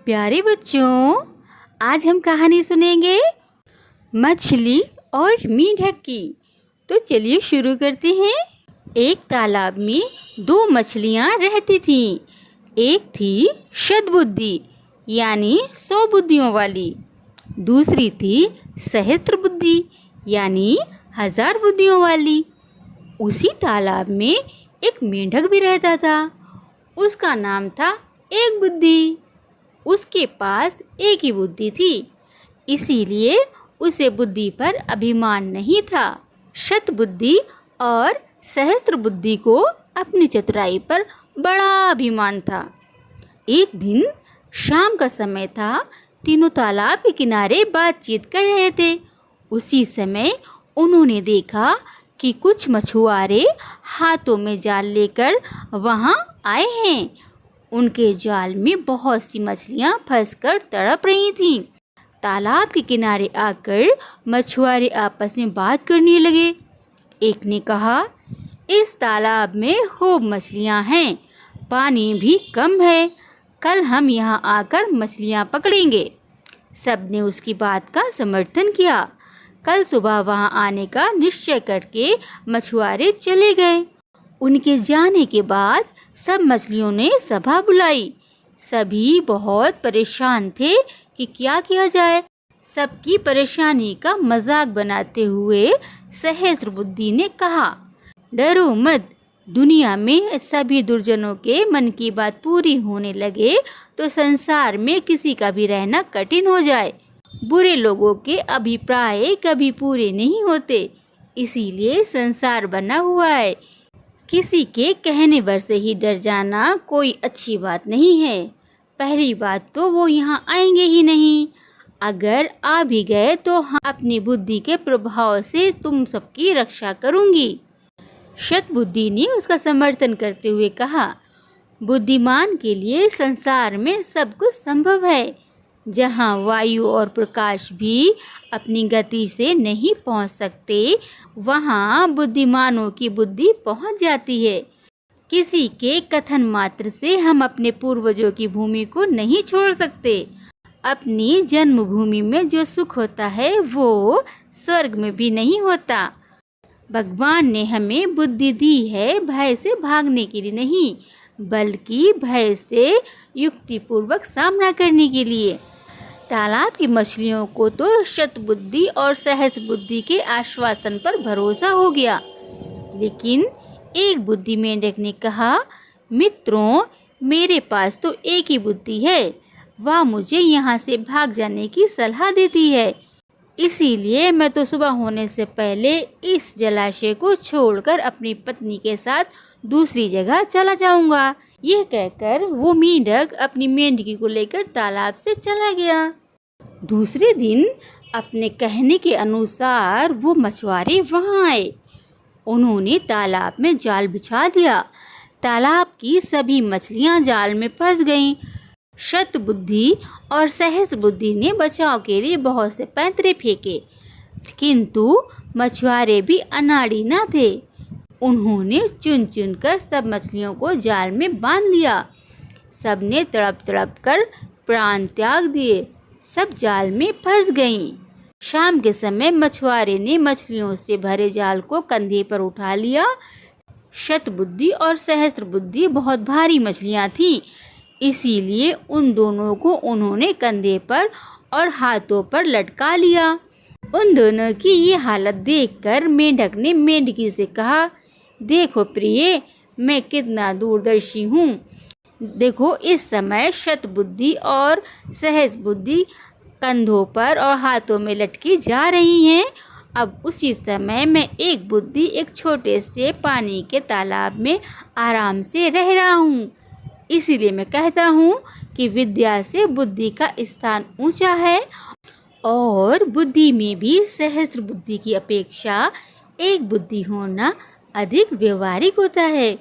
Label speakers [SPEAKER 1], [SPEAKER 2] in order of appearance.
[SPEAKER 1] प्यारे बच्चों, आज हम कहानी सुनेंगे मछली और मेंढक की। तो चलिए शुरू करते हैं। एक तालाब में दो मछलियाँ रहती थीं। एक थी शतबुद्धि यानी 100 बुद्धियों वाली, दूसरी थी सहस्त्र बुद्धि यानी 1000 बुद्धियों वाली। उसी तालाब में एक मेंढक भी रहता था। उसका नाम था एक बुद्धि। उसके पास एक ही बुद्धि थी, इसीलिए उसे बुद्धि पर अभिमान नहीं था। शतबुद्धि और सहस्त्र बुद्धि को अपनी चतुराई पर बड़ा अभिमान था। एक दिन शाम का समय था। तीनों तालाब के किनारे बातचीत कर रहे थे। उसी समय उन्होंने देखा कि कुछ मछुआरे हाथों में जाल लेकर वहां आए हैं। उनके जाल में बहुत सी मछलियां फंसकर तड़प रही थीं। तालाब के किनारे आकर मछुआरे आपस में बात करने लगे। एक ने कहा, इस तालाब में खूब मछलियां हैं, पानी भी कम है, कल हम यहाँ आकर मछलियां पकड़ेंगे। सबने उसकी बात का समर्थन किया। कल सुबह वहाँ आने का निश्चय करके मछुआरे चले गए। उनके जाने के बाद सब मछलियों ने सभा बुलाई। सभी बहुत परेशान थे कि क्या किया जाए। सबकी परेशानी का मजाक बनाते हुए सहस्त्र बुद्धि ने कहा, डरो मत, दुनिया में सभी दुर्जनों के मन की बात पूरी होने लगे तो संसार में किसी का भी रहना कठिन हो जाए। बुरे लोगों के अभिप्राय कभी पूरे नहीं होते, इसीलिए संसार बना हुआ है। किसी के कहने भर से ही डर जाना कोई अच्छी बात नहीं है। पहली बात तो वो यहाँ आएंगे ही नहीं। अगर आ भी गए तो हाँ, अपनी बुद्धि के प्रभाव से तुम सबकी रक्षा करूँगी। शतबुद्धि ने उसका समर्थन करते हुए कहा, बुद्धिमान के लिए संसार में सब कुछ संभव है। जहाँ वायु और प्रकाश भी अपनी गति से नहीं पहुँच सकते, वहाँ बुद्धिमानों की बुद्धि पहुँच जाती है। किसी के कथन मात्र से हम अपने पूर्वजों की भूमि को नहीं छोड़ सकते। अपनी जन्मभूमि में जो सुख होता है वो स्वर्ग में भी नहीं होता। भगवान ने हमें बुद्धि दी है भय से भागने के लिए नहीं, बल्कि भय से युक्तिपूर्वक सामना करने के लिए। तालाब की मछलियों को तो शतबुद्धि और सहस्त्र बुद्धि के आश्वासन पर भरोसा हो गया, लेकिन एक बुद्धि मेंढक ने कहा, मित्रों, मेरे पास तो एक ही बुद्धि है, वह मुझे यहाँ से भाग जाने की सलाह देती है। इसीलिए मैं तो सुबह होने से पहले इस जलाशय को छोड़कर अपनी पत्नी के साथ दूसरी जगह चला जाऊंगा। यह कहकर वो मेंढक अपनी मेंढकी को लेकर तालाब से चला गया। दूसरे दिन अपने कहने के अनुसार वो मछुआरे वहां आए। उन्होंने तालाब में जाल बिछा दिया। तालाब की सभी मछलियां जाल में फंस गईं। शतबुद्धि और सहस्त्र बुद्धि ने बचाव के लिए बहुत से पैंतरे फेंके, किंतु मछुआरे भी अनाड़ी न थे। उन्होंने चुन चुन कर सब मछलियों को जाल में बांध लिया। सबने तड़प तड़प कर प्राण त्याग दिए। सब जाल में फंस गईं। शाम के समय मछुआरे ने मछलियों से भरे जाल को कंधे पर उठा लिया। शतबुद्धि और सहस्त्र बुद्धि बहुत भारी मछलियां थीं, इसीलिए उन दोनों को उन्होंने कंधे पर और हाथों पर लटका लिया। उन दोनों की ये हालत देखकर मेंढक ने मेंढकी से कहा, देखो प्रिय, मैं कितना दूरदर्शी हूँ। देखो, इस समय शतबुद्धि और सहस्त्र बुद्धि कंधों पर और हाथों में लटकी जा रही हैं। अब उसी समय मैं एक बुद्धि एक छोटे से पानी के तालाब में आराम से रह रहा हूँ। इसीलिए मैं कहता हूँ कि विद्या से बुद्धि का स्थान ऊंचा है और बुद्धि में भी सहस्त्र बुद्धि की अपेक्षा एक बुद्धि होना अधिक व्यवहारिक होता है।